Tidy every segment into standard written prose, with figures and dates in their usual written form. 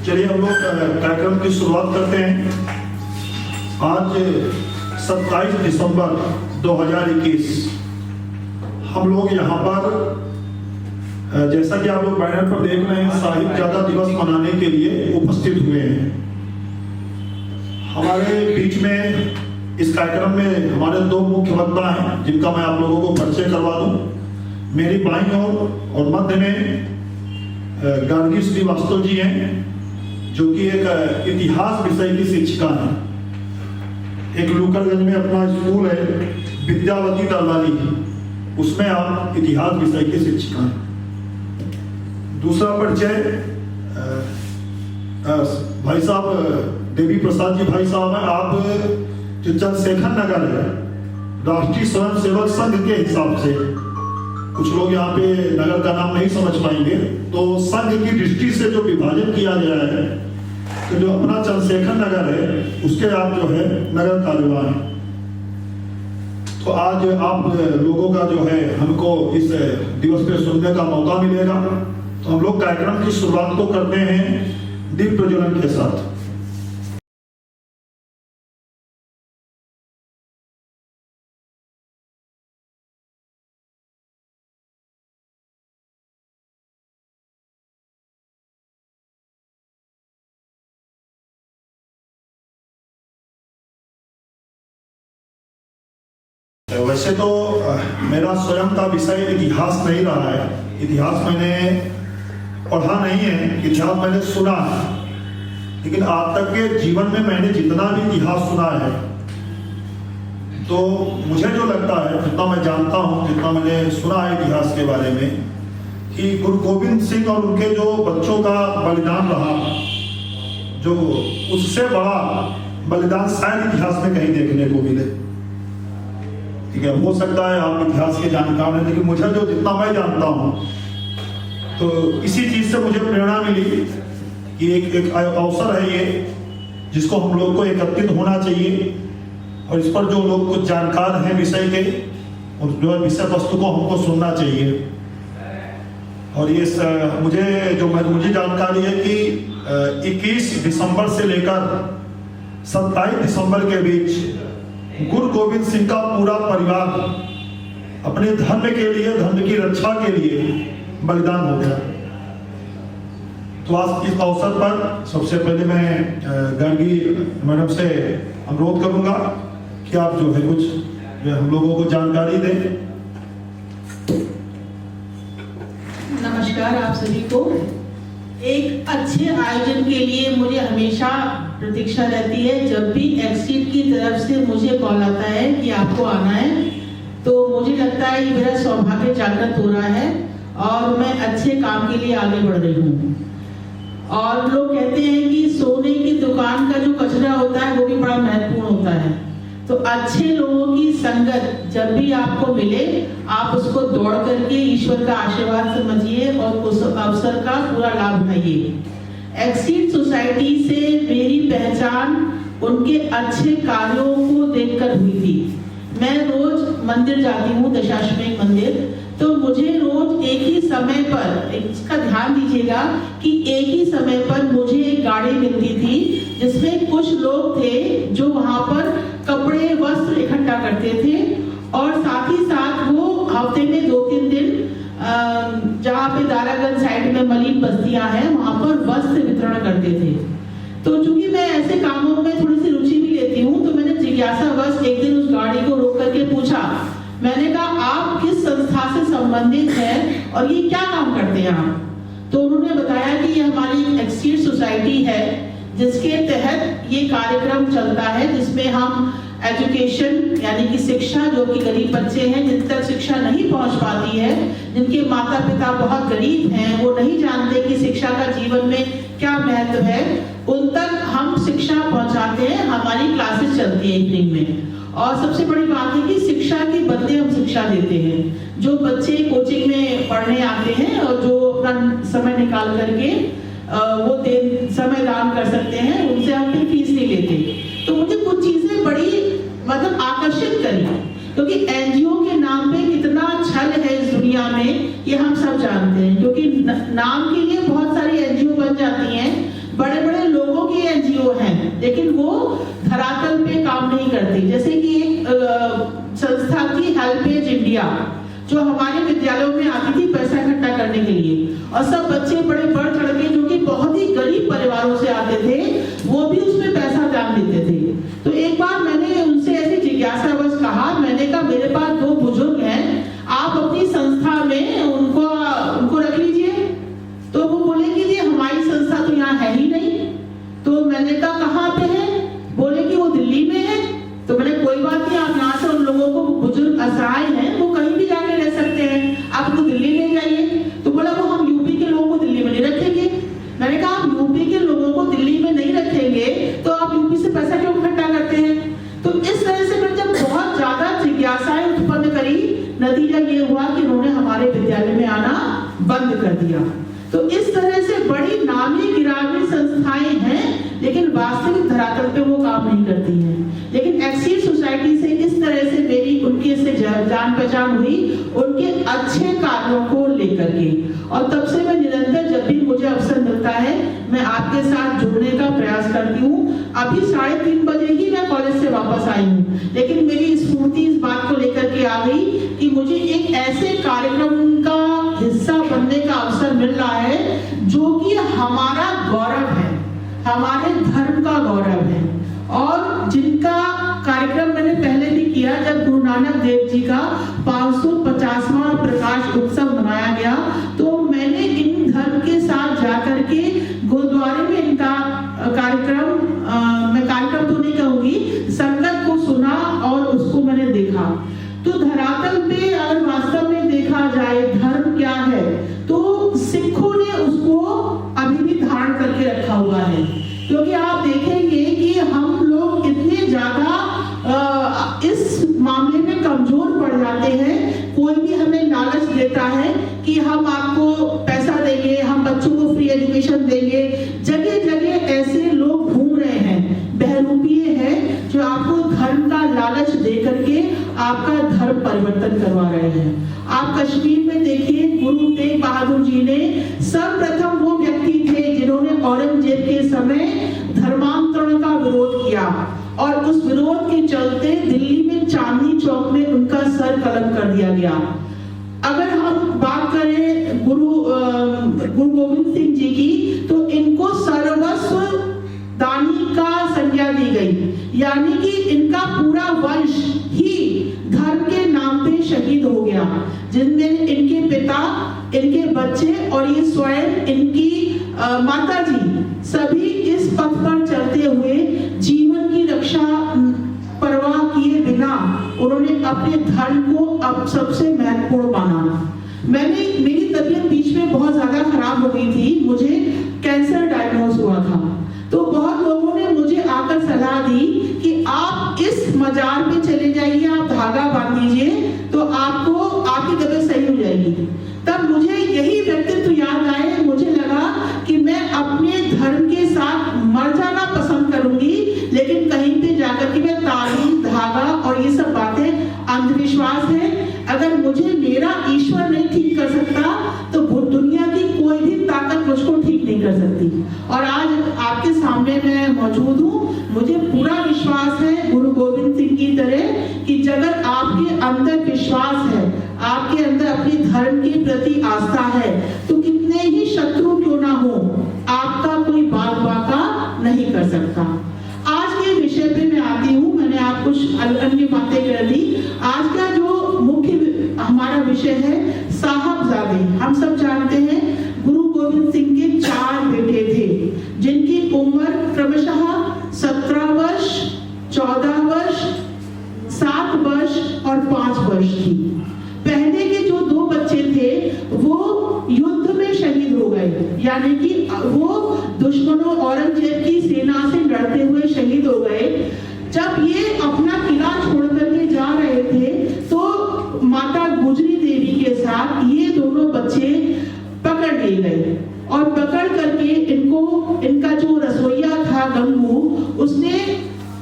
चलिए हम लोग कार्यक्रम की शुरुआत करते हैं। आज 27 दिसंबर 2021 हम लोग यहाँ पर जैसा कि आप लोग बैनर पर देख रहे हैं साहिबजादा दिवस मनाने के लिए उपस्थित हुए हैं। हमारे बीच में इस कार्यक्रम में हमारे दो मुख्य वक्ता हैं जिनका मैं आप लोगों को परिचय करवा दूं। मेरी बाईं ओर और मध्य में गार्गी श्रीवास्तव जी हैं जो कि एक इतिहास विषय की शिक्षिका हैं। एक लूकरगंज में अपना स्कूल है विद्यावती दरबारी, उसमें आप इतिहास विषय की शिक्षिका हैं। दूसरा परिचय भाई साहब देवी प्रसाद जी भाई साहब हैं। आप चंद्रशेखर नगर है राष्ट्रीय स्वयंसेवक संघ के हिसाब से, कुछ लोग यहाँ पे नगर का नाम नहीं समझ पाएंगे, तो संघ की दृष्टि से जो विभाजन किया गया है, तो जो अपना चंद्रशेखर नगर है उसके आप जो है नगर कार्यवाह हैं। तो आज आप लोगों का जो है हमको इस दिवस पे सुनने का मौका मिलेगा। तो हम लोग कार्यक्रम की शुरुआत को करते हैं दीप प्रज्वलन के साथ। वैसे तो मेरा स्वयं का विषय इतिहास नहीं रहा है, इतिहास मैंने पढ़ा नहीं है, इतिहास मैंने सुना है, लेकिन आज तक के जीवन में मैंने जितना भी इतिहास सुना है तो मुझे जो लगता है, जितना मैं जानता हूँ, जितना मैंने सुना है इतिहास के बारे में, कि गुरु गोविंद सिंह और उनके जो बच्चों का बलिदान रहा, जो उससे बड़ा बलिदान शायद इतिहास में कहीं देखने को मिले। ठीक है, हो सकता है आप इतिहास के जानकार हैं, लेकिन मुझे जो जितना मैं जानता हूँ तो इसी चीज से मुझे प्रेरणा मिली कि एक अवसर है ये जिसको हम लोग को एकत्रित होना चाहिए और इस पर जो लोग कुछ जानकार हैं विषय के और जो विषय वस्तु को हमको सुनना चाहिए। और ये मुझे जानकारी है कि 21 दिसंबर से लेकर 27 दिसंबर के बीच गुरु गोविंद सिंह का पूरा परिवार अपने धर्म के लिए, धर्म की रक्षा के लिए बलिदान हो गया। तो आज इस अवसर पर सबसे पहले मैं गार्गी मैडम से अनुरोध करूंगा कि आप जो है कुछ हम लोगों को जानकारी दें। नमस्कार आप सभी को। एक अच्छे आयोजन के लिए मुझे हमेशा प्रतीक्षा रहती है। जब भी एक्सीड की तरफ से मुझे कॉल आता है कि आपको आना है, तो मुझे लगता है ये मेरा सौभाग्य जागृत हो रहा है और मैं अच्छे काम के लिए आगे बढ़ रही हूँ। और लोग कहते हैं कि सोने की दुकान का जो कचरा होता है वो भी बड़ा महत्वपूर्ण होता है। तो अच्छे लोगों की संगत जब भी आपको मिले, आप उसको दौड़ करके ईश्वर का आशीर्वाद समझिए और उस अवसर का पूरा लाभ उठाइए। एक्सीड सोसाइटी से मेरी पहचान उनके अच्छे कार्यों को देखकर हुई थी। मैं रोज मंदिर जाती हूँ, दशाश्वमेध मंदिर, तो मुझे रोज एक ही समय पर, इसका ध्यान दीजिएगा कि एक ही समय पर मुझे एक गाड़ी मिलती थी जिसमें कुछ लोग थे जो वहां पर कपड़े वस्त्र इकट्ठा करते थे और साथ ही साथ वो हफ्ते में 2-3 दिन जहाँ पे दारागंज साइड में मलिन बस्तियां हैं वहां पर वस्त्र वितरण करते थे। तो चूंकि मैं ऐसे कामों में थोड़ी सी रुचि भी लेती हूँ, तो मैंने जिज्ञासावश एक दिन उस गाड़ी को रोक करके पूछा। मैंने कहा आप किस संस्था से संबंधित हैं और ये क्या काम करते हैं आप? तो उन्होंने बताया कि ये हमारी एक्सीड सोसाइटी है जिसके तहत ये कार्यक्रम चलता है, जिसमें हम एजुकेशन यानी कि शिक्षा, जो कि गरीब बच्चे हैं जिन तक शिक्षा नहीं पहुंच पाती है, जिनके माता पिता बहुत गरीब हैं, वो नहीं जानते कि शिक्षा का जीवन में क्या महत्व है, उन तक हम शिक्षा पहुंचाते हैं। हमारी क्लासेस चलती है इवनिंग में। और सबसे बड़ी बात है कि शिक्षा के बदले हम शिक्षा देते हैं। जो बच्चे कोचिंग में पढ़ने आते हैं और जो अपना समय निकाल करके वो समय दान कर सकते हैं, उनसे हम फिर फीस नहीं लेते। तो मुझे कुछ चीजें बड़ी मतलब आकर्षित करी, क्योंकि एनजीओ के नाम पे कितना छल है इस दुनिया में ये हम सब जानते हैं। क्योंकि नाम के लिए बहुत सारी एनजीओ बन जाती हैं, बड़े लेकिन वो धरातल पे काम नहीं करती। जैसे कि एक संस्था की हेल्पेज इंडिया जो हमारे विद्यालयों में आती थी पैसा इकट्ठा करने के लिए, और सब बच्चे बड़े बढ़ चढ़ के जो कि बहुत ही गरीब परिवारों से आते थे वो भी उसमें पैसा दान देते थे। तो एक बार मैंने उनसे ऐसी जिज्ञासा बस कहा, मैंने कहा मेरे पास 2 बुजुर्ग हैं, आप अपनी संस्था में उनको रख लीजिए। तो वो बोले कि जी हमारी संस्था तो यहाँ है ही नहीं। तो मैंने कहा कहाँ पे है? बोले कि वो दिल्ली में है। तो मैंने कोई बात नहीं, आप यहाँ से उन लोगों को, बुजुर्ग असहाय हैं, वो कहीं भी जाके रह सकते हैं, आप उनको दिल्ली ले जाइए। तो बोला वो हम यूपी के लोगों को दिल्ली में नहीं रखेंगे। मैंने कहा आप यूपी के लोगों को दिल्ली में नहीं रखेंगे तो आप यूपी से पैसा क्यों इकट्ठा करते हैं? तो इस तरह से मैं जब बहुत ज्यादा जिज्ञासाएं उत्पन्न करी, नतीजा ये हुआ कि उन्होंने हमारे विद्यालय में आना बंद कर दिया। तो इस तरह से बड़ी नामी गिरामी संस्थाएं हैं, लेकिन वास्तविक धरातल पे वो काम नहीं करती हैं। लेकिन एक्सीड सोसाइटी से इस तरह से मेरी उनके से जान पहचान हुई, उनके अच्छे कार्यों को लेकर के, और तब से मैं निरंतर जब भी मुझे अवसर मिलता है मैं आपके साथ जुड़ने का प्रयास करती हूँ। अभी 3:30 बजे ही मैं कॉलेज से वापस आई हूँ, लेकिन मेरी स्फूर्ति इस बात को लेकर के आ गई कि मुझे एक ऐसे कार्यक्रम का हिस्सा बनने का अवसर मिल रहा है जो कि हमारा गौरव है, हमारे धर्म का गौरव है, और जिनका कार्यक्रम मैंने पहले भी किया जब गुरु नानक देव जी का 550वां प्रकाश उत्सव मनाया गया। तो मैंने इन धर्म के साथ जाकर के गुरुद्वारे में इनका मैं कार्यक्रम तो नहीं कहूंगी, संगत को सुना और उसको मैंने देखा। तो धरातल पे अगर वास्तव में देखा जाए धर्म क्या है, तो सिखों ने उसको अभी भी धारण करके रखा हुआ है। क्योंकि आप देखेंगे कि हम लोग इतने ज्यादा इस मामले में कमजोर पड़ जाते हैं। कोई भी हमें लालच देता है कि हम आपको पैसा देंगे, हम बच्चों को फ्री एजुकेशन देंगे। जगह जगह ऐसे लोग घूम रहे हैं, बहरूपिये हैं, जो आपको धर्म का लालच दे करके आपका धर्म परिवर्तन करवा रहे हैं। आप कश्मीर में देखिए, गुरु तेग बहादुर जी ने सर्वप्रथम वो व्यक्ति थे जिन्होंने औरंगजेब के समय धर्मांतरण का विरोध किया, और उस विरोध के चलते दिल्ली में चांदनी चौक में उनका सर कलम कर दिया गया। अगर हम बात करें गुरु गोविंद सिंह जी की, तो इनको सर्वस्व दानी का संज्ञा दी गई, यानी कि इनका पूरा वंश ही धर्म के नाम पे शहीद हो गया, जिनमें इनके पिता, इनके बच्चे और ये स्वयं इनकी माता जी सभी इस पथ पर चलते हुए जीवन की रक्षा परवाह किए बिना उन्होंने अपने धर्म को अब सबसे महत्वपूर्ण माना। मेरी तबीयत बीच में बहुत ज्यादा खराब हो गई थी, मुझे कैंसर डायग्नोज हुआ था। तो बहुत लोगों ने मुझे आकर सलाह दी कि आप इस मजार पे चले जाइए, आप धागा बांध दीजिए तो आपकी तबीयत सही हो जाएगी। तब मुझे यही व्यक्तित्व याद आए, मुझे लगा कि मैं अपने धर्म के साथ मर जाना पसंद करूंगी, लेकिन कहीं पे जाकर के मैं तालीम, धागा और ये सब बातें अंधविश्वास है। अगर मुझे मेरा ईश्वर नहीं ठीक कर सकता तो दुनिया की कोई भी ताकत मुझको ठीक नहीं कर सकती। और आज आपके सामने मैं मौजूद हूँ, मुझे पूरा विश्वास है गुरु गोविंद सिंह की तरह कि अगर आपके अंदर विश्वास है, आपके अंदर अपने धर्म के प्रति आस्था है, तो कितने ही शत्रु क्यों ना हो, आपका कोई बात बाका नहीं कर सकता। आज के विषय पे मैं आती हूँ, मैंने आप कुछ अन्य बातें कर दी। आज का जो मुख्य हमारा विषय है साहबजादे। हम सब जानते हैं गुरु गोविंद सिंह के 4 बेटे थे, जिनकी उम्र क्रमशः 17 वर्ष, 14 वर्ष, 7 वर्ष और 5 वर्ष थी। पहले के जो 2 बच्चे थे वो युद्ध में शहीद हो गए, यानी कि वो दुश्मनों औरंगजेब की सेना से लड़ते हुए शहीद हो गए। जब ये अपना किला छोड़ करके जा रहे थे तो माता गुजरी देवी के साथ ये दोनों बच्चे पकड़ लिए गए, और पकड़ करके इनका जो रसोइया था गंगू, उसने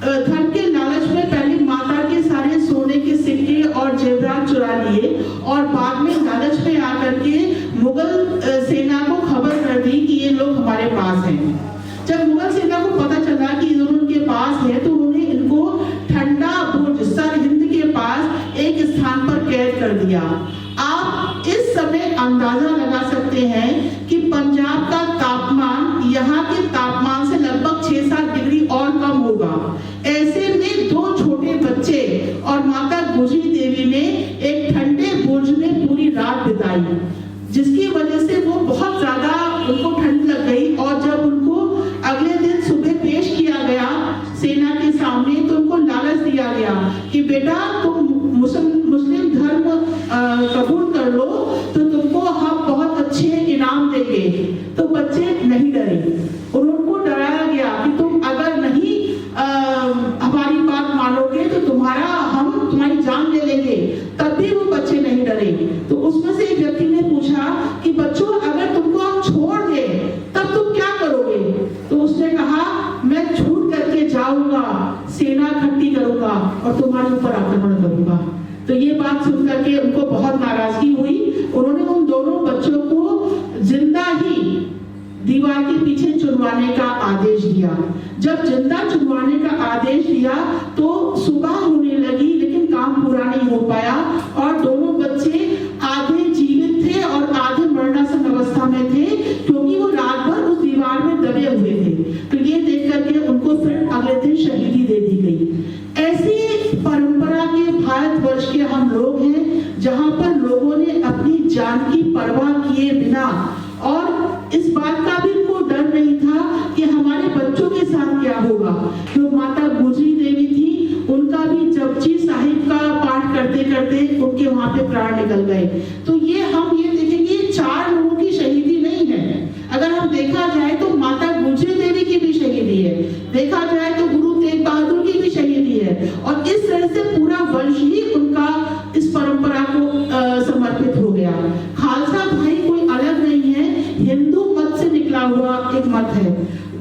धन के लालच में पहले माता के सारे सोने के सिक्के और जेवरात चुरा लिए, और बाद में लालच में आकर के मुगल सेना को खबर कर दी कि ये लोग हमारे पास हैं। जब मुगल सेना को पता चला कि उनके दिया। आप इस समय अंदाजा लगा सकते हैं कि पंजाब का तापमान यहाँ के तापमान से लगभग 6-7 डिग्री और कम होगा। ऐसे में 2 छोटे बच्चे और माता गुजरी देवी ने एक ठंडे बुर्ज में पूरी रात बिताई, जिसकी वजह से वो बहुत ज्यादा उनको ठंड लग गई। और जब उनको अगले दिन सुबह पेश किया गया सेना के सामने, तो उनको लालच दिया गया कि बेटा तुम मुस्लिम धर्म कबूल कर लो तो तुमको हम बहुत अच्छे इनाम देंगे। तो बच्चे नहीं डरे, और उनको डराया गया कि तुम अगर नहीं हमारी बात मानोगे तो तुम्हारी जान ले लेंगे। तब भी वो बच्चे नहीं डरे। तो उसमें से एक व्यक्ति ने पूछा कि बच्चों, अगर तुमको हम छोड़ दे तब तुम क्या करोगे? तो उसने कहा, मैं छूट करके जाऊंगा, सेना इकट्ठी करूंगा और तुम्हारे ऊपर आक्रमण करूंगा। तो ये बात सुन करके उनको बहुत नाराजगी हुई। उन्होंने उन दोनों बच्चों को जिंदा ही दीवार के पीछे चुनवाने का आदेश दिया। जब जिंदा चुनवाने का आदेश दिया तो सुबह होने लगी, लेकिन काम पूरा नहीं हो पाया और दोनों बच्चे आधे जीवित थे और आधे मरणासन अवस्था में थे, क्योंकि वो रात भर उस दीवार में दबे हुए थे। तो ये देख करके उनको फिर अगले दिन शहीदी दे दी गई। ऐसी परंपरा के भारतवर्ष के हम लोग हैं, जहां पर लोगों ने अपनी जान की परवाह किए बिना, और इस बात का भी उनको डर नहीं था कि हमारे बच्चों के साथ क्या होगा। जो माता गुजरी देवी थी, उनका भी जपजी साहिब का पाठ करते करते उनके वहां पे प्राण निकल गए। तो ये हम ये देखेंगे 4 लोगों की शहीदी नहीं है। अगर हम देखा जाए तो माता गुजरी देवी की भी शहीदी है, देखा जाए तो गुरु तेग बहादुर की भी शहीदी है, और इस तरह से पूरा वंश ही उनका इस परंपरा को समर्पित हो गया। खालसा भाई कोई अलग नहीं है, हिंदू मत से निकला हुआ एक मत है,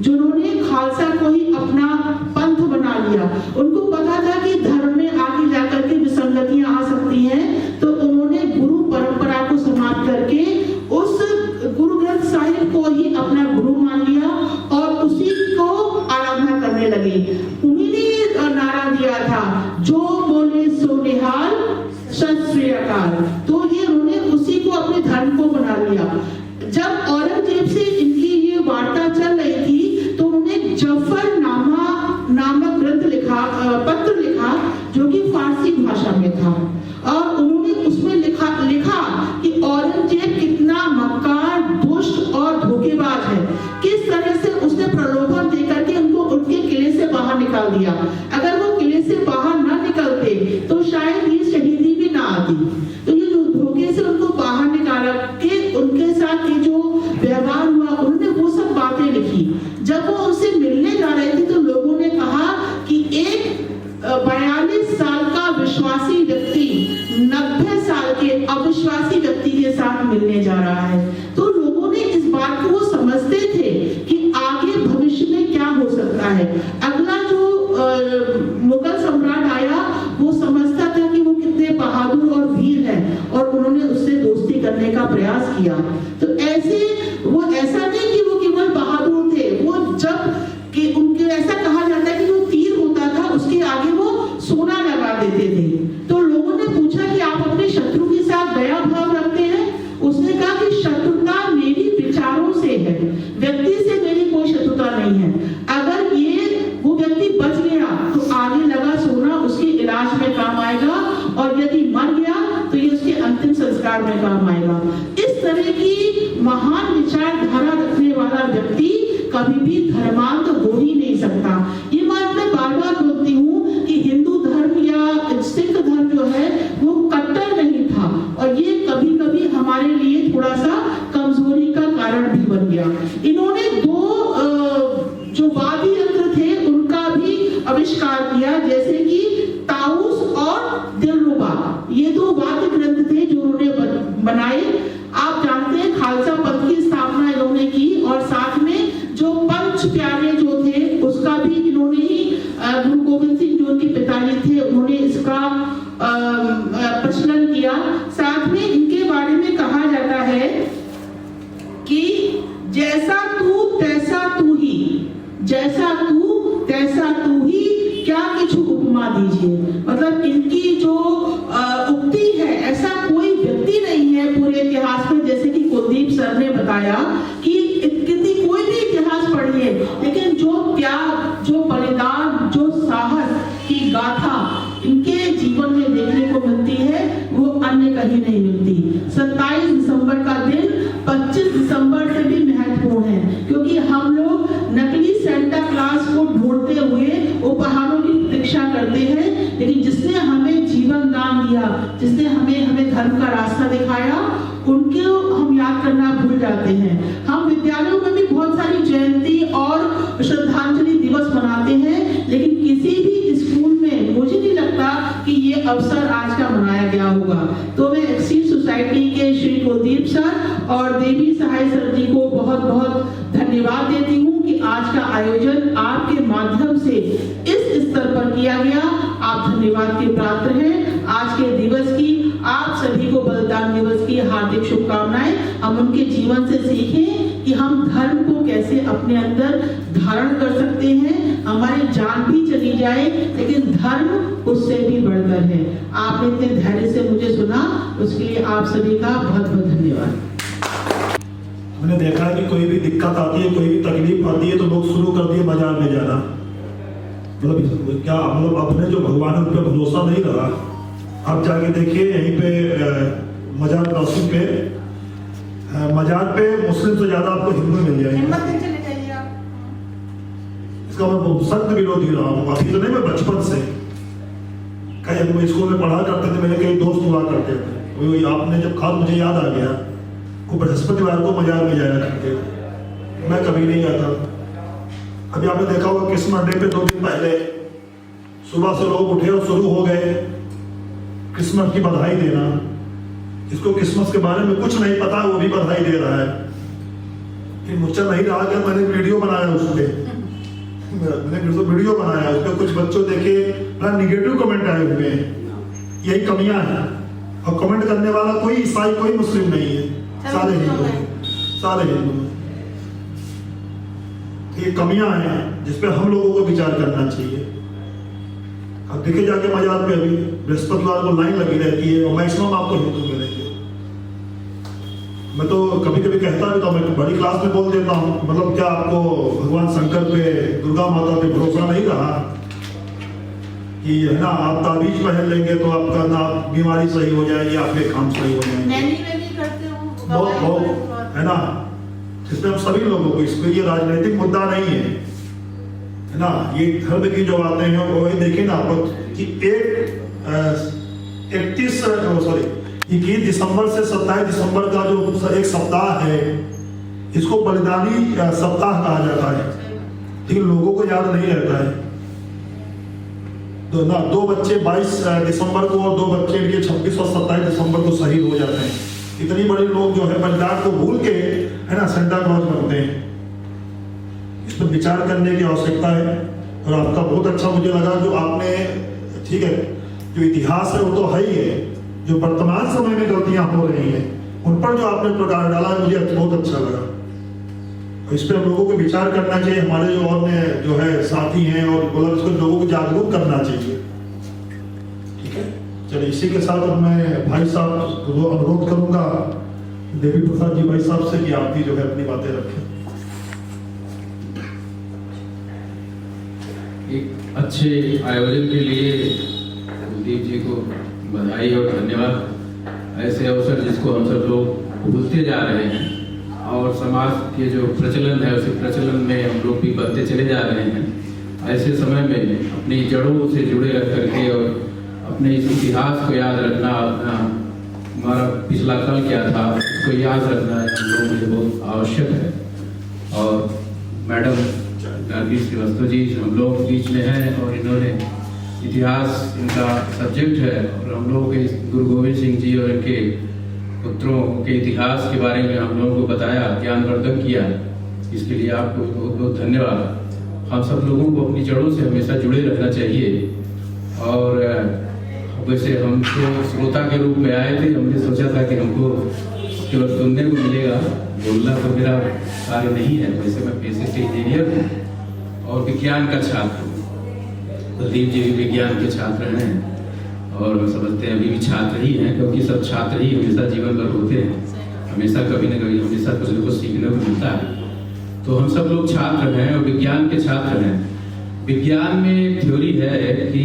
जिन्होंने खालसा को ही अपना पंथ बना लिया। उनको पता था कि धर्म में आगे जाकर के विसंगतियां आ सकती हैं, तो उन्होंने गुरु परंपरा को समाप्त करके उस गुरु ग्रंथ साहिब को ही अपना गुरु मान लिया और उसी को आराधना करने लगे। उन्हीं ने नारा दिया था, जो बोले सो निहाल, सत श्री अकाल। तो ये उन्होंने उसी को अपने धर्म को बना लिया। जब औरंगजेब से इनकी ये वार्ता चल रही थी, तो उन्होंने जफरनामा नामक ग्रंथ लिखा, पत्र लिखा, जो कि फारसी भाषा में था, और उन्होंने उसमें लिखा कि औरंगजेब कितना मक्कार, दुष्ट और धोखेबाज है, किस तरह से उसने प्रलोभन देकर के उनको उनके किले से बाहर निकाल दिया। अगर वो किले से बाहर न निकलते तो शायद ये शहीदी भी ना आती। तो ये जो धोखे से उनको बाहर निकाला के उनके साथ ये जो व्यवहार हुआ, उन्होंने वो सब बातें लिखी। जब वो उनसे मिलने जा रहे थे तो लोगों ने कहा कि एक 42 साल का विश्वासी व्यक्ति 90 साल के अविश्वासी व्यक्ति के साथ मिलने जा रहा है। तो लोगों ने इस बात को, वो समझते थे कि आगे भविष्य में क्या हो सकता है। अगला जो मुगल सम्राट आया, वो समझता था कि वो कितने बहादुर और वीर हैं, और उन्होंने उससे दोस्ती करने का प्रयास किया। तो ऐसे वो ऐसा नहीं कि वो केवल बहादुर थे, वो जब कि उनके ऐसा कहा जाता है कि जो तीर होता था उसके आगे वो सोना लगा देते थे। तो लोगों ने पूछा कि आप अपने शत्रु के साथ दया भाव रखते हैं? उसने कहा कि शत्रुता मेरी विचारों से है, व्यक्ति से मेरी कोई शत्रुता नहीं है। अगर ये वो व्यक्ति बच गया तो आगे लगा सोना उसके इलाज में काम आएगा, और यदि मर गया तो ये उसके अंतिम संस्कार में काम आएगा। इस तरह की महान विचारधारा रखने वाला व्यक्ति कभी भी धर्मांध हो ही नहीं सकता। ये बात मैं बार बार बोलती हूँ कि हिंदू धर्म या सिख धर्म जो है वो कट्टर नहीं था, और ये कभी कभी हमारे लिए थोड़ा सा कमजोरी का कारण भी बन गया। इन्होंने 2 जो वाद्य यंत्र थे उनका भी आविष्कार किया, जैसे कि ताउस और दिलरुबा। ये 2 वाद्य ग्रंथ थे जो उन्होंने बनाए। आप जानते हैं खालसा पंथ की स्थापना इन्होंने की, और साथ में जो पंच प्यारे जो थे उसका भी इन्होंने ही, गुरु गोविंद सिंह जो उनके पिताजी थे, उन्होंने इसका प्रचलन किया। साथ में इनके बारे में कहा जाता है कि जैसा तू तैसा तू ही, जैसा तू तैसा तू ही, क्या किछु उपमा दीजिए। मतलब इनकी जो उक्ति है, ऐसा कोई बताया कि कितनी कोई भी इतिहास पढ़िए, लेकिन जो त्याग, जो बलिदान, जो साहस की गाथा इनके जीवन में देखने को मिलती है वो अन्य कहीं नहीं मिलती। 27 दिसंबर का दिन 25 दिसंबर से भी महत्वपूर्ण है, क्योंकि हम लोग नकली सेंटा क्लॉज को ढूंढते हुए उपहारों की प्रतीक्षा करते हैं, लेकिन जिसने हमें जीवन दान दिया, जिसने हमें धर्म का रास्ता दिखाया, उनको हम याद करना भूल जाते हैं। हम विद्यालयों में भी बहुत सारी जयंती और श्रद्धांजलि दिवस मनाते हैं, लेकिन किसी भी स्कूल में मुझे नहीं लगता कि ये अवसर आज का मनाया गया होगा। तो मैं एक्सीड सोसाइटी के श्री कुलदीप सर और देवी सहाय सर जी को बहुत बहुत धन्यवाद देती हूँ कि आज का आयोजन आपके माध्यम से इस स्तर पर किया गया। आप धन्यवाद के पात्र हैं। आज के दिवस की आप सभी को बलिदान दिवस की हार्दिक शुभकामनाएं। हम उनके जीवन से सीखें कि हम धर्म को कैसे अपने अंदर धारण कर सकते हैं। हमारी जान भी चली जाए, लेकिन धर्म उससे भी बढ़कर है। आपने इतने धैर्य से मुझे सुना, उसके लिए आप सभी का बहुत बहुत धन्यवाद। मैंने देखा है कि कोई भी दिक्कत आती है, कोई भी तकलीफ आती है, तो लोग शुरू कर दिए बाजार में जाना। मतलब क्या, मतलब अपने जो भगवान है उन पर भरोसा नहीं रहा। आप जाके देखिए यहीं पे मजार क्रॉसिंग पे, मजार पे मुस्लिम से ज्यादा आपको हिंदू मिल जाएंगे। इसका मैं सख्त विरोधी रहा हूँ। अभी तो नहीं, मैं बचपन से कई स्कूल में पढ़ा करते थे, मेरे कई दोस्त हुआ करते थे। आपने जब कहा मुझे याद आ गया, वो बृहस्पतिवार को मजार में जाया करते थे, मैं कभी नहीं आता। अभी आपने देखा होगा क्रिसमस डे पे 2 दिन पहले सुबह से लोग उठे और शुरू हो गए क्रिसमस की बधाई देना। जिसको क्रिसमस के बारे में कुछ नहीं पता वो भी बधाई दे रहा है। कि मुझसे नहीं रहा कि मैंने वीडियो बनाया उस पर, मैंने वीडियो बनाया उस पर, कुछ बच्चों देखे बड़ा निगेटिव कमेंट आए हुए हैं। यही कमियां हैं। और कमेंट करने वाला कोई ईसाई कोई मुस्लिम नहीं है, सारे हिंदू हैं, सारे हिंदू हैं। ये कमियां हैं जिस पे हम लोगों को विचार करना चाहिए। अब देखे जाके मजार पे अभी बृहस्पतिवार को लाइन लगी रहती है और मैक्सिमम आपको हिंदू मिलेंगे। मैं तो कभी कभी कहता भी था, मैं बड़ी क्लास में बोल देता हूँ, मतलब क्या आपको भगवान शंकर पे, दुर्गा माता पे भरोसा नहीं रहा कि है ना, आप ताबीज पहन लेंगे तो आपका ना बीमारी सही हो जाएगी, आपके काम सही हो जाएंगे, बहुत है ना। इसमें हम सभी लोगों को, इसमें ये राजनीतिक मुद्दा नहीं है ना। ये धर्म की जो बातें हैं वो देखिए ना आप कि 21 दिसंबर से 27 दिसंबर का जो एक सप्ताह है, इसको बलिदानी सप्ताह कहा जाता है, लेकिन लोगों को याद नहीं रहता है। तो ना 2 बच्चे 22 दिसंबर को और 2 बच्चे इनके 26 और 27 दिसंबर को शहीद हो जाते हैं। इतनी बड़ी लोग जो है बलिदान को भूल के है ना सेंटा क्लॉज बनते हैं। इस पर विचार करने की आवश्यकता है। और आपका बहुत अच्छा मुझे लगा जो आपने, ठीक है, जो इतिहास है वो तो है ही है, जो वर्तमान समय में गलतियां हो रही हैं उन पर जो आपने प्रकाश डाला मुझे बहुत अच्छा लगा। इस पर हम लोगों को विचार करना चाहिए। हमारे जो और जो है साथी हैं और मतलब इसको लोगों को जागरूक करना चाहिए। ठीक है, चलिए इसी के साथ अब मैं भाई साहब को अनुरोध करूंगा, देवी प्रसाद जी भाई साहब से, कि आप भी जो है अपनी बातें रखें। एक अच्छे आयोजन के लिए कुलदीप जी को बधाई और धन्यवाद। ऐसे अवसर जिसको हम सब लोग भूलते जा रहे हैं और समाज के जो प्रचलन है उसी प्रचलन में हम लोग भी बढ़ते चले जा रहे हैं। ऐसे समय में अपनी जड़ों से जुड़े रह करके और अपने इस इतिहास को याद रखना, अपना हमारा पिछला कल क्या था उसको याद रखना हम लोगों के लिए बहुत आवश्यक है। और मैडम गार्गी श्रीवास्तव जी हम लोग बीच में हैं और इन्होंने इतिहास इनका सब्जेक्ट है और हम लोगों के गुरु गोविंद सिंह जी और इनके पुत्रों के इतिहास के बारे में हम लोगों को बताया, ज्ञानवर्धन किया। इसके लिए आपको बहुत बहुत धन्यवाद। हम सब लोगों को अपनी जड़ों से हमेशा जुड़े रहना चाहिए। और वैसे हम तो श्रोता के रूप में आए थे, हमने सोचा था कि हमको केवल सुनने को मिलेगा, बोलना तो मेरा कार्य नहीं है। वैसे मैं पेशे से इंजीनियर हूँ और विज्ञान का छात्र हूँ। कुलदीप जी भी विज्ञान के छात्र हैं और हम समझते हैं अभी भी छात्र ही हैं, क्योंकि सब छात्र ही हमेशा जीवन भर होते हैं। हमेशा कभी न कभी हमेशा कुछ न कुछ सीखने को मिलता है। तो हम सब लोग छात्र हैं और विज्ञान के छात्र हैं। विज्ञान में एक थ्योरी है कि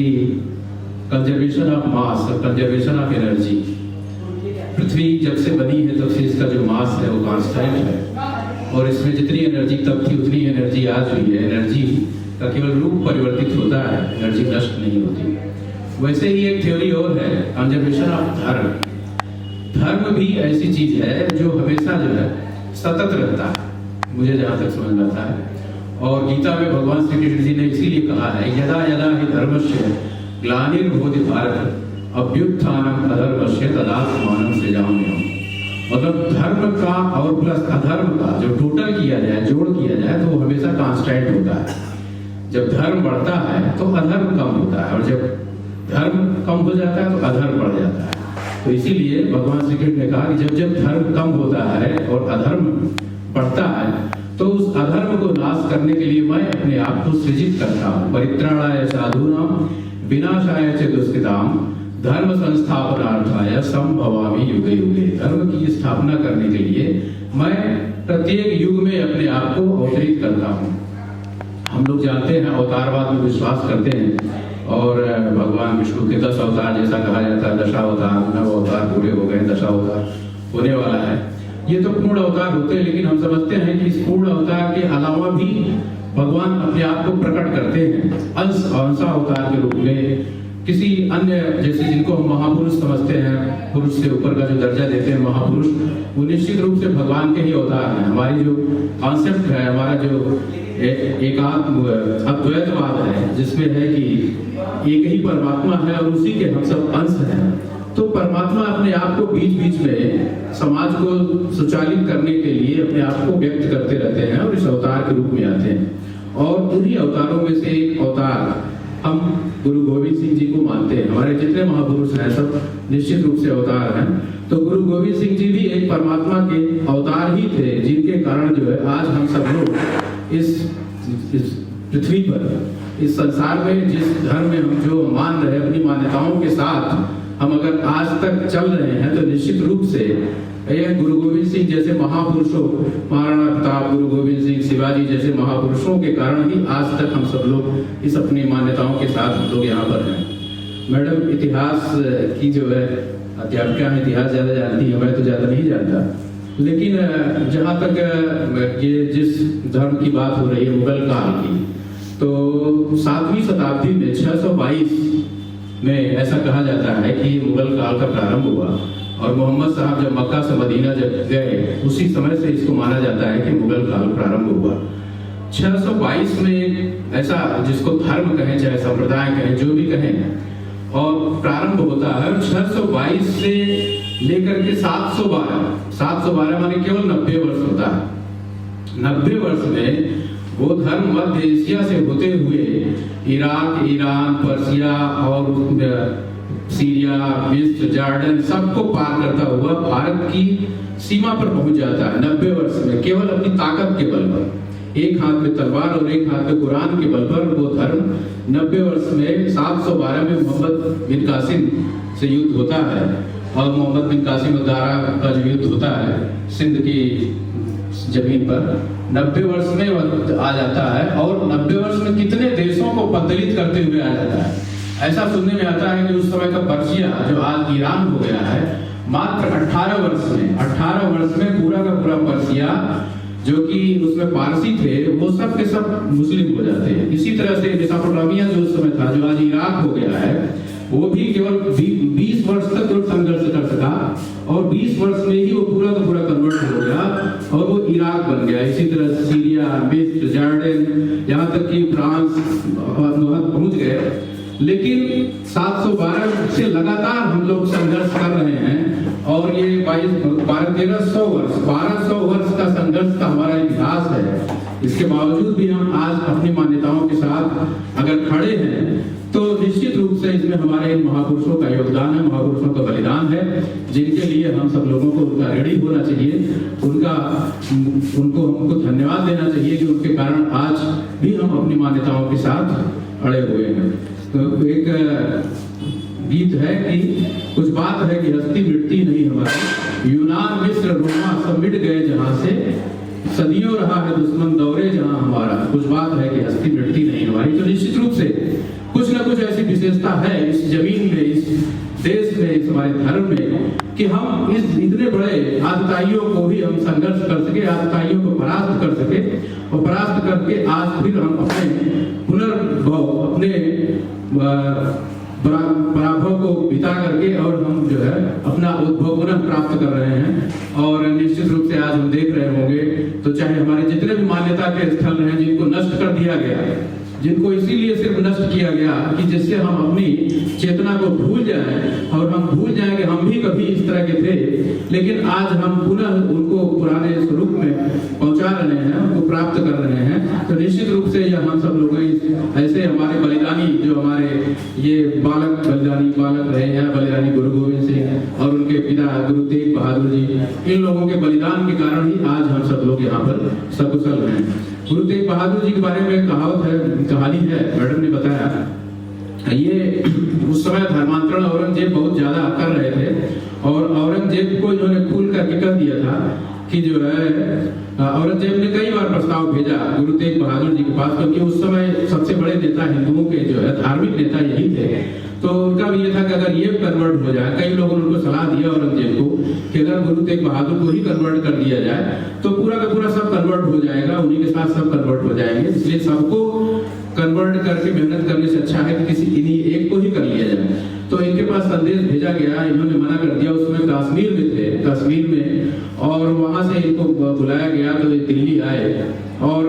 कंजर्वेशन ऑफ मास और कंजर्वेशन ऑफ एनर्जी। पृथ्वी जब से बनी है तब से इसका जो मास है वो कांस्टेंट है, और इसमें जितनी एनर्जी तब थी उतनी एनर्जी आज हुई है। एनर्जी का केवल रूप परिवर्तित होता है, एनर्जी नष्ट नहीं होती। वैसे ही एक थ्योरी और है, कंजर्वेशन ऑफ धर्म। धर्म भी ऐसी चीज है जो हमेशा जो है सतत रहता है, मुझे जहाँ तक समझ में आता है। और गीता में भगवान श्री कृष्ण जी ने इसीलिए कहा है, यदा यदा हि धर्मस्य ग्लानिर्भवति भारत अभ्युत्थानम अधर्मस्य तदात्मानं सृजाम्यहम्। मतलब धर्म का और प्लस अधर्म का जो टोटल किया जाए, जोड़ किया जाए, तो वो हमेशा कांस्टेंट होता है। जब धर्म बढ़ता है तो अधर्म कम होता है, और जब धर्म कम हो जाता है तो अधर्म बढ़ जाता है। तो इसीलिए भगवान श्री कृष्ण ने कहा कि जब जब धर्म कम होता है और अधर्म बढ़ता है तो उस अधर्म को नाश करने के लिए मैं अपने आप को सृजित करता हूँ। परित्राणाय साधूनां विनाशाय च दुष्कृतां धर्म संस्थापनार्थाय संभवामि युगे युगे। धर्म की स्थापना करने के लिए मैं प्रत्येक युग में अपने आप को अवतरित करता हूँ। हम लोग जानते हैं, अवतारवाद में विश्वास करते हैं, और भगवान विष्णु के 10 अवतार जैसा कहा जाता है, दशावतार, 9 अवतार पूरे हो गए, 10 अवतार होने वाला है। ये तो पूर्ण अवतार होते हैं, लेकिन हम समझते हैं कि इस पूर्ण अवतार के अलावा भी भगवान अपने आप को प्रकट करते हैं अंशावतार के रूप में, किसी अन्य, जैसे जिनको हम महापुरुष समझते हैं, पुरुष से ऊपर का जो दर्जा देते हैं महापुरुष, वो निश्चित रूप से भगवान के ही अवतार हैं। हमारी जो कॉन्सेप्ट है, हमारा जो एकात्म अद्वैतवाद है, जिसमें है कि एक ही परमात्मा है और उसी के हम सब अंश हैं। तो परमात्मा अपने आप को बीच बीच में समाज को सुचालित करने के लिए अपने आप को व्यक्त करते रहते हैं और इस अवतार के रूप में आते हैं। और उन्हीं अवतारों में से एक अवतार हम गुरु गोविंद सिंह जी को मानते हैं। हमारे जितने महापुरुष हैं सब निश्चित रूप से अवतार हैं। तो गुरु गोविंद सिंह जी भी एक परमात्मा के अवतार ही थे, जिनके कारण जो है आज हम सब लोग इस पृथ्वी पर, इस संसार में, जिस धर्म में हम जो मान रहे हैं, अपनी मान्यताओं के साथ हम अगर आज तक चल रहे हैं, तो निश्चित रूप से यह गुरु गोविंद सिंह जैसे महापुरुषों, महाराणा प्रताप, गुरु गोविंद सिंह, शिवाजी जैसे महापुरुषों के कारण ही आज तक हम सब लोग इस अपनी मान्यताओं के साथ हम लोग यहाँ पर हैं। मैडम इतिहास की जो है अध्यापिका है, इतिहास ज्यादा जानती है, मैं तो ज्यादा नहीं जानता, लेकिन जहाँ तक ये जिस धर्म की बात हो रही है मुगल काल की, तो 7वीं शताब्दी में 622 में ऐसा कहा जाता है कि मुगल काल का प्रारंभ हुआ, और मोहम्मद साहब जब मक्का से मदीना जब गए, उसी समय से इसको माना जाता है कि मुगल काल प्रारंभ हुआ। 622 में ऐसा, जिसको धर्म कहें चाहे संप्रदाय कहें, जो भी कहें, और प्रारंभ होता है। 622 से लेकर के 712 माने केवल 90 वर्ष होता है। 90 वर्ष में वो धर्म मध्य एशिया से होते हुए इराक, ईरान, पर्सिया और सीरिया, मिस्र, जॉर्डन सबको पार करता हुआ भारत की सीमा पर पहुंच जाता है 90 वर्ष में, केवल अपनी ताकत के बल पर। एक हाथ में तलवार और एक हाथ में कुरान के बल पर वो धर्म 90 वर्ष में 712 में मोहम्मद बिन कासिम से युद्ध होता है, और मोहम्मद बिन कासिम दारा का जो युद्ध होता है सिंध की जमीन पर, 90 वर्ष में आ जाता है। और 90 वर्ष में कितने देशों को पतलित करते हुए आ जाता है। ऐसा सुनने में आता है कि उस समय का पर्शिया, जो आज ईरान हो गया है, मात्र 18 वर्ष में पूरा का पूरा पर्शिया, जो कि उसमें पारसी थे, वो सब के सब मुस्लिम हो जाते हैं। इसी तरह से मेसोपोटामिया जो उस समय था, जो आज इराक हो गया है, वो भी केवल 20 वर्ष तक तो संघर्ष कर सका, और 20 वर्ष में ही वो पूरा का पूरा कन्वर्ट हो गया और वो इराक बन गया। इसी तरह सीरिया, मिस्र, जॉर्डन, यहाँ तक कि फ्रांस पहुंच गए। लेकिन 712 से लगातार हम लोग संघर्ष कर रहे हैं, और ये 1200 वर्ष का संघर्ष का हमारा इतिहास है। इसके बावजूद भी हम आज अपनी मान्यताओं के साथ अगर खड़े हैं, तो निश्चित रूप से इसमें हमारे इन महापुरुषों का योगदान है, महापुरुषों का बलिदान है, जिनके लिए हम सब लोगों को उनका ऋणी होना चाहिए, उनको हमको धन्यवाद देना चाहिए कि उनके कारण आज भी हम अपनी मान्यताओं के साथ अड़े हुए हैं। तो एक गीत है कि कुछ बात है कि हस्ती मिटती नहीं हमारी, यूनान मिस्र रोमा सब मिट गए जहां से, सदियों रहा है दुश्मन दौरे जहां हमारा, कुछ बात है कि हस्ती मिटती नहीं हमारी। तो निश्चित रूप से कुछ ना कुछ ऐसी विशेषता है इस जमीन में, इस देश में, इस हमारे धर्म में, कि हम इस इतने बड़े आतताइयों को भी हम संघर्ष कर सके, आतताइयों को परास्त कर सके, और परास्त करके आज फिर हम अपने पुनर्भव, अपने पराभव को बिता करके और हम जो है अपना उद्भव पुनः प्राप्त कर रहे हैं। और निश्चित रूप से आज हम देख रहे होंगे, तो चाहे हमारे जितने भी मान्यता के स्थल हैं जिनको नष्ट कर दिया गया, जिनको इसीलिए सिर्फ नष्ट किया गया कि जिससे हम अपनी चेतना को भूल जाएं, और हम भूल जाएं कि हम भी कभी इस तरह के थे, लेकिन आज हम पुनः उनको पुराने स्वरूप में पहुंचा रहे हैं, उनको प्राप्त कर रहे हैं। तो निश्चित रूप से यह हम सब लोग ऐसे हमारे बलिदानी, जो हमारे ये बालक रहे हैं, बलिदानी गुरु गोविंद सिंह और उनके पिता गुरु तेग बहादुर जी, इन लोगों के बलिदान के कारण ही आज हम सब लोग यहाँ पर सकुशल हैं। गुरु तेग बहादुर जी के बारे में कहानी है, मैडम ने बताया, ये उस समय धर्मांतरण औरंगजेब बहुत ज्यादा कर रहे थे, और औरंगजेब को इन्होंने खुल करके कह दिया था कि जो है औरंगजेब ने कई बार प्रस्ताव भेजा गुरु तेग बहादुर जी के पास, क्योंकि उस समय सबसे बड़े नेता हिंदुओं के जो है धार्मिक नेता यही थे। तो उनका भी ये था कि अगर ये कन्वर्ट हो जाए, कई लोगों ने उनको सलाह दिया औरंगजेब को कि अगर गुरु तेग बहादुर को ही कन्वर्ट कर दिया जाए तो पूरा का पूरा सब कन्वर्ट हो जाएगा, उन्हीं के साथ सब कन्वर्ट हो जाएंगे, इसलिए सबको कन्वर्ट करके मेहनत करने से अच्छा है कि किसी इन्हीं एक को ही कर लिया जाए। तो इनके पास संदेश भेजा गया, इन्होंने मना कर दिया। उसमें कश्मीर में थे, कश्मीर में, और वहां से इनको बुलाया गया तो ये दिल्ली आए और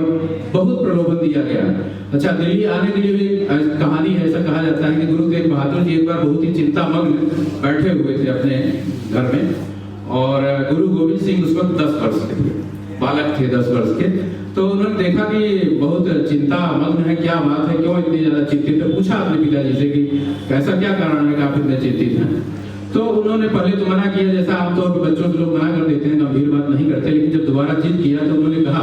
बहुत प्रलोभन दिया गया। अच्छा, दिल्ली आने के लिए भी कहानी है, ऐसा कहा जाता है कि गुरु तेग बहादुर जी एक बार बहुत ही चिंतामग्न बैठे हुए थे अपने घर में, और गुरु गोविंद सिंह उस वक्त 10 वर्ष के थे, बालक थे 10 वर्ष के। तो उन्होंने देखा कि बहुत चिंता मग्न है, क्या बात है, क्यों इतनी ज्यादा चिंतित है, पूछा अपने पिताजी से कि ऐसा क्या कारण है कि आप इतने चिंतित हैं। तो उन्होंने पहले तो मना किया, जैसा आमतौर पर बच्चों से लोग मना कर देते हैं, गंभीर बात नहीं करते, लेकिन जब दोबारा जिद किया तो उन्होंने कहा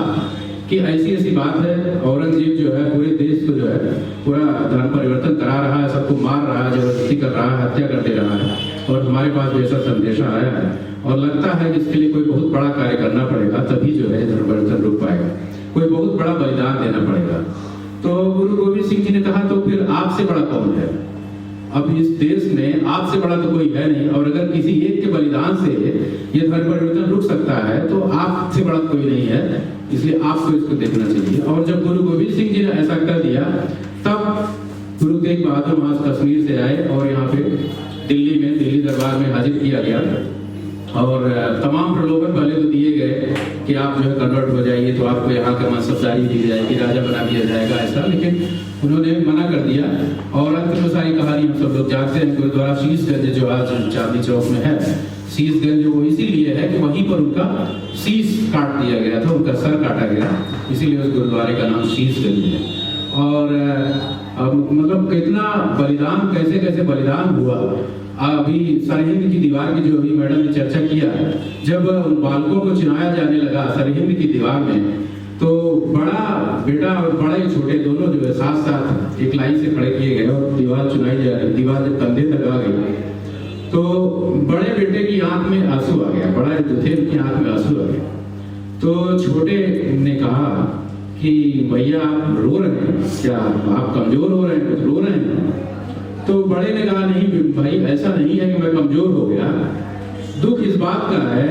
कि ऐसी ऐसी बात है, औरंगजेब जो है पूरे देश को जो है पूरा धर्म परिवर्तन करा रहा है, सबको मार रहा है, जबरदस्ती कर रहा है, हत्या कर दे रहा है, और हमारे पास भी ऐसा संदेशा आया है, और लगता है कि इसके लिए कोई बहुत बड़ा कार्य करना पड़ेगा, तभी जो है धर्म परिवर्तन रुक पाएगा, कोई बहुत बड़ा बलिदान देना पड़ेगा। तो गुरु गोविंद सिंह जी ने कहा, तो फिर आपसे बड़ा कौन है? अब इस देश में आपसे बड़ा तो कोई है नहीं, और अगर किसी एक के बलिदान से ये धर्म परिवर्तन रुक सकता है तो आपसे बड़ा कोई नहीं है, इसलिए आपको इसको देखना चाहिए। और जब गुरु गोविंद सिंह जी ने ऐसा कर दिया, तब गुरु तेग बहादुर वहां कश्मीर से आए और यहाँ पे दिल्ली दरबार में हाजिर किया गया, और तमाम प्रलोभन पहले तो दिए गए कि आप जो है कन्वर्ट हो जाइए तो आपको यहाँ के मनसबदारी दी जाएगी, राजा बना दिया जाएगा, ऐसा, लेकिन उन्होंने मना कर दिया। और अंत में सारी कहानी हम सब लोग जानते हैं। गुरुद्वारा शीशगंज जो आज चांदनी चौक में है, शीशगंज वो इसीलिए है कि वहीं पर उनका शीश काट दिया गया था, उनका सर काटा गया, इसीलिए उस गुरुद्वारे का नाम शीशगंज है। और मतलब कितना बलिदान, कैसे कैसे बलिदान हुआ। अभी सरहिंद की दीवार की जो अभी मैडम ने चर्चा किया, जब बालकों को चुनाया जाने लगा सरहिंद की दीवार में, तो बड़ा बेटा और बड़े छोटे दोनों जो है साथ साथ एक लाइन से खड़े किए गए और दीवार चुनाई जा रही। दीवार जब कंधे तक आ गई तो बड़े बेटे की आंख में आंसू आ गया, बड़ा जो थे उनकी आंख में आंसू आ गया। तो छोटे ने कहा कि भैया आप रो रहे हैं क्या, आप कमजोर हो रहे हैं, कुछ रो रहे हैं? तो बड़े ने कहा नहीं भाई, ऐसा नहीं है कि मैं कमजोर हो गया, दुख इस बात का है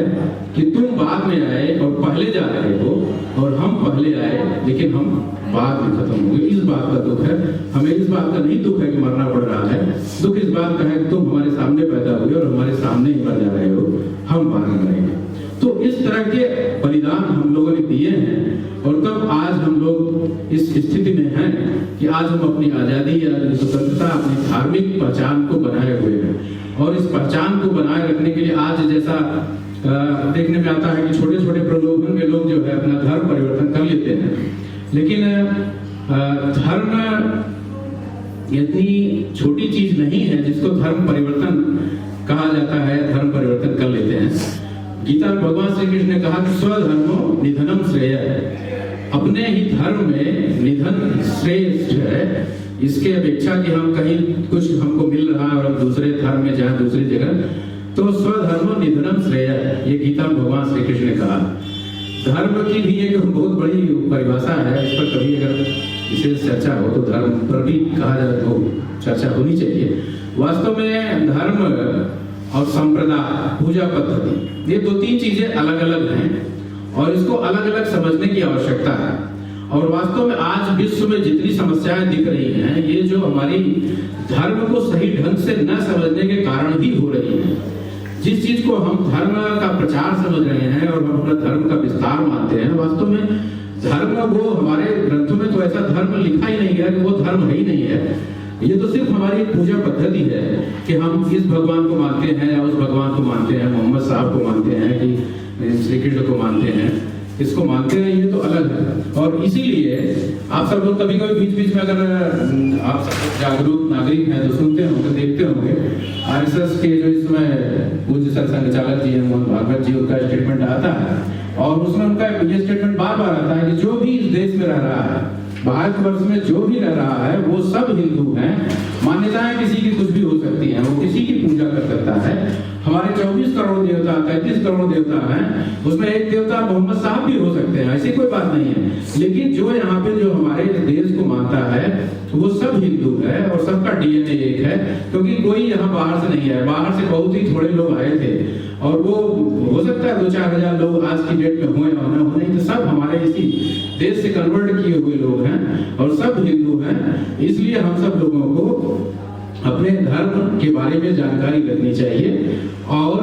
कि तुम बाद में आए और पहले जा रहे हो, और हम पहले आए लेकिन हम बाद में खत्म हो गए, इस बात का दुख है। हमें इस बात का नहीं दुख है कि मरना पड़ रहा है, दुख इस बात का है कि तुम हमारे सामने पैदा हुए और हमारे सामने ही मर जा रहे हो, हम बाद में मरेंगे। तो इस तरह के बलिदान हम लोगों ने दिए हैं, और तब आज हम लोग इस स्थिति में हैं कि आज हम अपनी आजादी या स्वतंत्रता, अपनी धार्मिक पहचान को बनाए हुए हैं। और इस पहचान को बनाए रखने के लिए आज जैसा देखने में आता है कि छोटे छोटे प्रलोभन में लोग जो है अपना धर्म परिवर्तन कर लेते हैं, लेकिन धर्म इतनी छोटी चीज नहीं है जिसको धर्म परिवर्तन कहा जाता है, धर्म परिवर्तन कर लेते हैं। गीता में भगवान श्री कृष्ण ने कहा कि स्वधर्मो निधनम श्रेय है, अपने ही धर्म में निधन श्रेष्ठ है। इसके अपेक्षा कि हम कहीं कुछ हमको मिल रहा है और हम दूसरे धर्म में जाएं दूसरी जगह, तो स्वधर्म निधनम श्रेय, ये गीता में भगवान श्री कृष्ण ने कहा। धर्म की भी एक बहुत बड़ी परिभाषा है, इस पर कभी अगर विशेष चर्चा हो तो धर्म पर भी कहा जाए तो चर्चा होनी चाहिए। वास्तव में धर्म और संप्रदाय, पूजा पद्धति, ये 2-3 चीजें अलग अलग हैं और इसको अलग अलग समझने की आवश्यकता है। और वास्तव में आज विश्व में जितनी समस्याएं दिख रही हैं, ये जो हमारी धर्म को सही ढंग से न समझने के कारण ही हो रही है। जिस चीज को हम धर्म का प्रचार समझ रहे हैं और हम अपना धर्म का विस्तार मानते हैं, वास्तव में धर्म वो हमारे ग्रंथों में तो ऐसा धर्म लिखा ही नहीं है कि वो धर्म है ही नहीं है। ये तो सिर्फ हमारी पूजा पद्धति है कि हम इस भगवान को मानते हैं या उस भगवान को मानते हैं, मोहम्मद साहब को मानते हैं कि श्री कृष्ण को मानते हैं, इसको मानते हैं, ये तो अलग है। और इसीलिए आप सब लोग कभी कभी बीच बीच में अगर आप सब जागरूक नागरिक हैं तो सुनते होंगे, देखते होंगे, आरएसएस के जो इसमें पूज्य सरसंघ चालक जी हैं, मोहन भागवत जी, उनका स्टेटमेंट आता है और उसमें उनका ये स्टेटमेंट बार बार आता है कि जो भी इस देश में रह रहा है, भारतवर्ष में जो भी रह रहा है, वो सब हिंदू हैं। मान्यताएं किसी की कुछ भी हो सकती हैं, वो किसी की पूजा कर सकता है। हमारे 24 करोड़ देवता, 33 करोड़ देवता हैं, उसमें एक देवता मोहम्मद साहब भी हो सकते हैं, ऐसी कोई बात नहीं है। लेकिन जो यहाँ पे जो हमारे देश को मानता है वो सब हिंदू है और सबका डीएनए एक है, क्योंकि कोई यहाँ बाहर से नहीं है। बाहर से बहुत ही थोड़े लोग आए थे और वो हो सकता है 2-4 हजार लोग आज की डेट में हुए और न होने, तो सब हमारे इसी देश से कन्वर्ट किए हुए लोग हैं और सब हिंदू हैं। इसलिए हम सब लोगों को अपने धर्म के बारे में जानकारी रखनी चाहिए और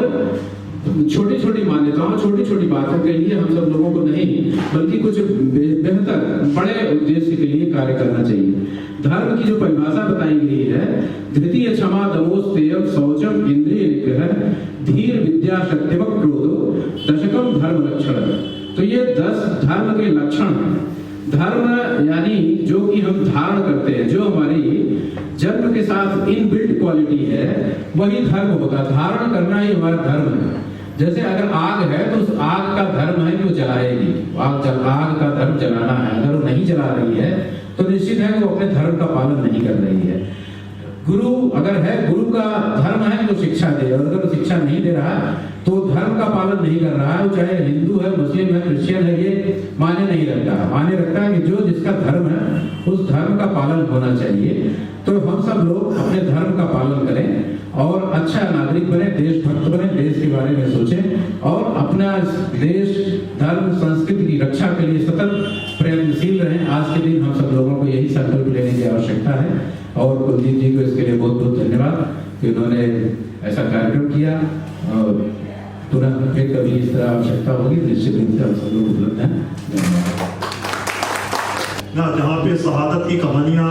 छोटी छोटी मान्यताओं, छोटी छोटी बातों के लिए हम सब लोगों को नहीं, बल्कि कुछ बेहतर बड़े उद्देश्य के लिए कार्य करना चाहिए। धर्म की जो परिभाषा बताई गई है, धृतीय क्षमा दमोस्तेय शौचम इंद्रिय निग्रह धीर विद्या सत्यवक क्रोधो दशकम धर्म लक्षण। तो ये 10 धर्म के लक्षण हैं। धर्म यानी जो कि हम धारण करते हैं, जो हमारी जन्म के साथ इनबिल्ट क्वालिटी है, वही धर्म होता है। धारण करना ही हमारा धर्म है। जैसे अगर आग है तो उस आग का धर्म है कि वो जलाएगी, आग का धर्म जलाना है। अगर वो नहीं जला रही है तो निश्चित है कि वो अपने धर्म का पालन नहीं कर रही है। गुरु अगर है, गुरु का धर्म है कि वो शिक्षा दे, और अगर वो शिक्षा नहीं दे रहा तो धर्म का पालन नहीं कर रहा है। वो चाहे हिंदू है, मुस्लिम है, क्रिश्चियन है, ये माने नहीं रखता। माने रखता है कि जो जिसका धर्म है उस धर्म का पालन होना चाहिए। तो हम सब लोग अपने धर्म का पालन करें और अच्छा नागरिक बने, देशभक्त बने, देश के बारे में सोचें और अपना देश, धर्म, संस्कृति की रक्षा के लिए सतत प्रयत्नशील रहें। आज के दिन हम सब लोगों को यही संकल्प लेने की आवश्यकता है और कुलदीप जी को इसके लिए बहुत बहुत धन्यवाद कि उन्होंने ऐसा कार्यक्रम किया। और तुरंत फिर कभी इस तरह आवश्यकता होगी निश्चित रूप से हम सब लोग उपलब्ध हैं। ना जहाँ पे शहादत की कहानियाँ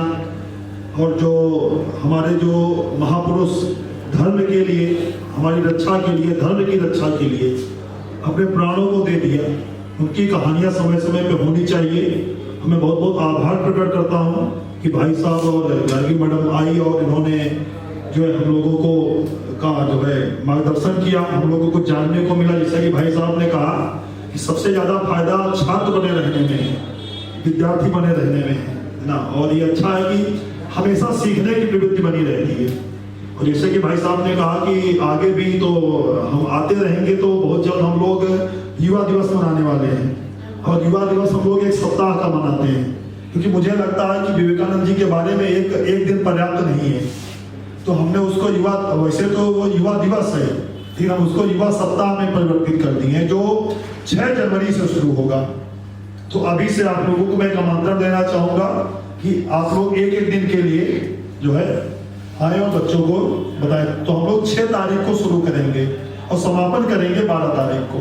और जो हमारे जो महापुरुष धर्म के लिए, हमारी रक्षा के लिए, धर्म की रक्षा के लिए अपने प्राणों को दे दिया, उनकी कहानियाँ समय समय पे होनी चाहिए। मैं बहुत बहुत आभार प्रकट करता हूँ कि भाई साहब और गार्गी मैडम आई और इन्होंने जो है हम लोगों को का जो है मार्गदर्शन किया, हम लोगों को जानने को मिला। जैसा कि भाई साहब ने कहा कि सबसे ज़्यादा फायदा छात्र बने रहने में है, विद्यार्थी बने रहने में है ना। और ये अच्छा है कि हमेशा सीखने की प्रवृत्ति बनी रहती है। और जैसे कि भाई साहब ने कहा कि आगे भी तो हम आते रहेंगे, तो बहुत जल्द हम लोग युवा दिवस मनाने वाले हैं और युवा दिवस हम लोग 1 सप्ताह का मनाते हैं, क्योंकि मुझे लगता है कि विवेकानंद जी के बारे में एक दिन पर्याप्त नहीं है। तो हमने उसको युवा, वैसे तो वो युवा दिवस है, फिर हम उसको युवा सप्ताह में परिवर्तित कर दिए, जो 6 जनवरी से शुरू होगा। तो अभी से आप लोगों को मैं एक आमंत्रण देना चाहूँगा कि आप लोग एक दिन के लिए जो है आए और बच्चों को बताएं। तो हम लोग 6 तारीख को शुरू करेंगे और समापन करेंगे 12 तारीख को।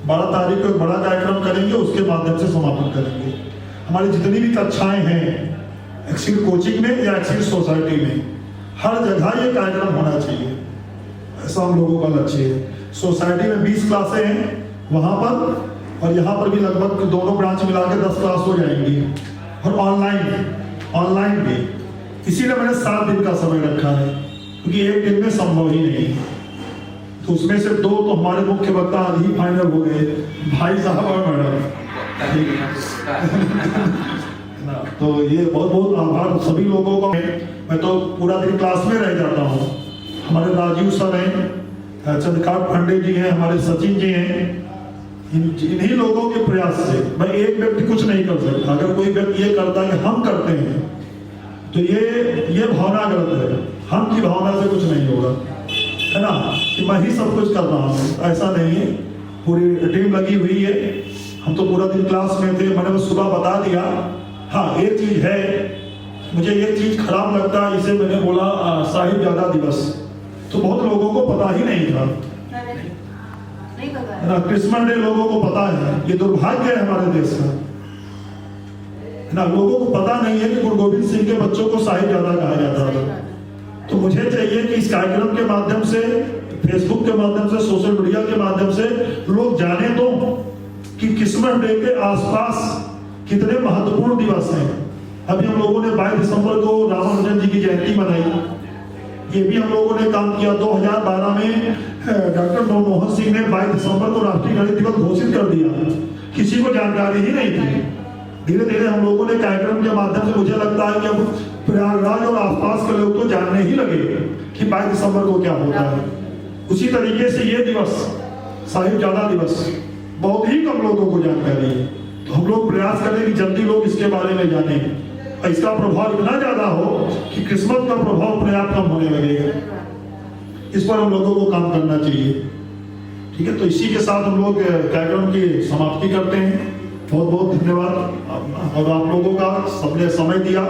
12 तारीख को एक बड़ा कार्यक्रम करेंगे, उसके माध्यम से समापन करेंगे। हमारी जितनी भी कक्षाएं हैं एक्सीड कोचिंग में या एक्सीड सोसाइटी में, हर जगह ये कार्यक्रम होना चाहिए, ऐसा हम लोगों का लक्ष्य है। सोसाइटी में 20 क्लासें हैं वहाँ पर, और यहाँ पर भी लगभग दोनों ब्रांच मिला के 10 क्लास हो जाएंगी। और ऑनलाइन भी, इसीलिए मैंने 7 दिन का समय रखा है, क्योंकि एक दिन में संभव ही नहीं है। तो उसमें से 2 तो हमारे मुख्य वक्ता आज ही फाइनल हो गए, भाई साहब और मैडम। है ना। तो ये बहुत बहुत आभार सभी लोगों का। मैं तो पूरा दिन क्लास में रह जाता हूँ। हमारे राजीव सर हैं, चंद्रकांत पांडे जी हैं, हमारे सचिन जी हैं, इन्हीं लोगों के प्रयास से। मैं एक व्यक्ति कुछ नहीं कर सकता। अगर कोई व्यक्ति ये करता है कि हम करते हैं, तो ये भावना गलत है। हम की भावना से कुछ नहीं होगा, है ना, कि मैं ही सब कुछ कर रहा हूँ, ऐसा नहीं है। पूरी टीम लगी हुई है। हम तो पूरा दिन क्लास में थे, मैंने बस सुबह बता दिया। हाँ, एक चीज है, मुझे एक चीज खराब लगता है, इसे मैंने बोला साहिबजादा दिवस, तो बहुत लोगों को पता ही नहीं था, है ना। क्रिसमस डे लोगों को पता है, ये दुर्भाग्य है हमारे देश का, है ना। लोगों को पता नहीं है कि गुरु गोविंद सिंह के बच्चों को साहिबजादा कहा जाता था। तो मुझे चाहिए कि इस कार्यक्रम के माध्यम से, फेसबुक के माध्यम से, सोशल मीडिया के माध्यम से लोग जाने तो कि क्रिसमस डे के आसपास कितने महत्वपूर्ण दिवस हैं। अभी हम लोगों ने 22 दिसंबर को रामानुजन जी की जयंती मनाई। ये भी हम लोगों ने काम किया। 2012 में डॉक्टर मनमोहन सिंह ने 22 दिसंबर को राष्ट्रीय गणित दिवस घोषित कर दिया। किसी को जानकारी ही नहीं थी। धीरे धीरे हम लोगों ने कार्यक्रम के माध्यम से, मुझे लगता है कि अब प्रयागराज और आसपास के लोग तो जानने ही लगे कि 22 दिसंबर को क्या होता है। उसी तरीके से ये दिवस, साहिबजादा दिवस, बहुत ही कम लोगों को जानकारी है। तो हम लोग प्रयास करें कि जल्दी लोग इसके बारे में जाने, और इसका प्रभाव इतना ज्यादा हो कि क्रिसमस का प्रभाव अपने आप कम होने लगेगा। इस पर हम लोगों को काम करना चाहिए। ठीक है, तो इसी के साथ हम लोग कार्यक्रम की समाप्ति करते हैं। बहुत बहुत धन्यवाद और आप लोगों का सबने समय दिया।